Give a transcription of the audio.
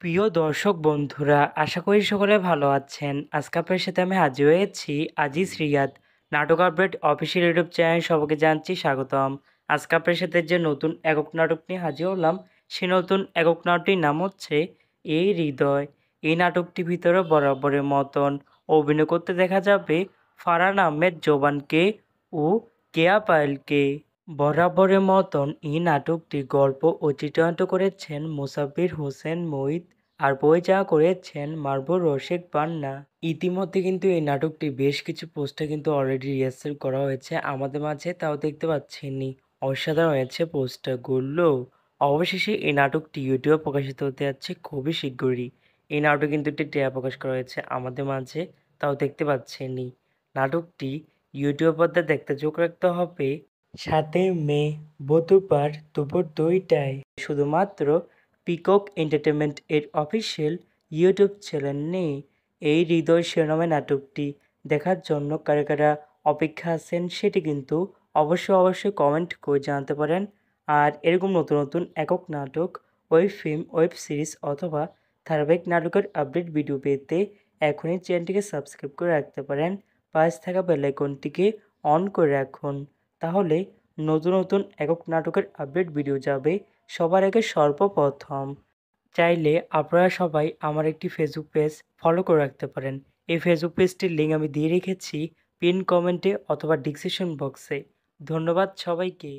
প্রিয় দর্শক বন্ধুরা, আশা করি সকলে ভালো আছেন। আজকে আপনার সাথে আমি হাজির হয়েছি আজিজ রিয়াদ নাটক আপডেট অফিসিয়াল ইউটিউব চ্যানেল সবাইকে জানাচ্ছি স্বাগতম। আজকে আপনার সাথে যে নতুন একক নাটক নিয়ে হাজির হলাম, সেই নতুন একক নাটকটির নাম হচ্ছে এই হৃদয়। এই নাটকটির ভিতরে বরাবরের মতন অভিনয় করতে দেখা যাবে ফারহান আহমেদ জোবানকে ও কেয়া পায়েলকে। বরাবরের মতন এই নাটকটি গল্প ও চিত্রায়িত করেছেন মোসাব্বির হোসেন মোহিত আর পরিচালনা করেছেন মাহবুব রশিদ পান্না। ইতিমধ্যে কিন্তু এই নাটকটি বেশ কিছু পোস্টার কিন্তু অলরেডি রিহার্সাল করা হয়েছে আমাদের মাঝে, তাও দেখতে পাচ্ছেনই। অসাধারণ হয়েছে পোস্টারগুলো। অবশেষে এই নাটকটি ইউটিউবে প্রকাশিত হতে যাচ্ছে খুবই শীঘ্রই। এই নাটকে কিন্তু একটি ট্রেলার প্রকাশ করা হয়েছে আমাদের মাঝে, তাও দেখতে পাচ্ছেনই। নাটকটি ইউটিউব পর্দায় দেখতে চোখ রাখতে হবে ৭ মে বুধবার দুপুর ২টায় শুধুমাত্র পিকক এন্টারটেনমেন্ট এর অফিসিয়াল ইউটিউব চ্যানেলে। এই হৃদয় শিরোনামে নাটকটি দেখার জন্য কারা কারা অপেক্ষা আছেন সেটি কিন্তু অবশ্যই কমেন্ট করে জানাতে পারেন। আর এরকম নতুন নতুন একক নাটক, ওয়েব ফিল্ম, ওয়েব সিরিজ অথবা ধারাবাহিক নাটকের আপডেট ভিডিও পেতে এখনই চ্যানেলটিকে সাবস্ক্রাইব করে রাখতে পারেন। পাশে থাকা বেল আইকনটিকে অন করে রাখুন, তাহলে নতুন নতুন একক নাটকের আপডেট ভিডিও যাবে সবার আগে সর্বপ্রথম। চাইলে আপনারা সবাই আমার একটি ফেসবুক পেজ ফলো করে রাখতে পারেন। এই ফেসবুক পেজটির লিঙ্ক আমি দিয়ে রেখেছি পিন কমেন্টে অথবা ডিসক্রিপশন বক্সে। ধন্যবাদ সবাইকে।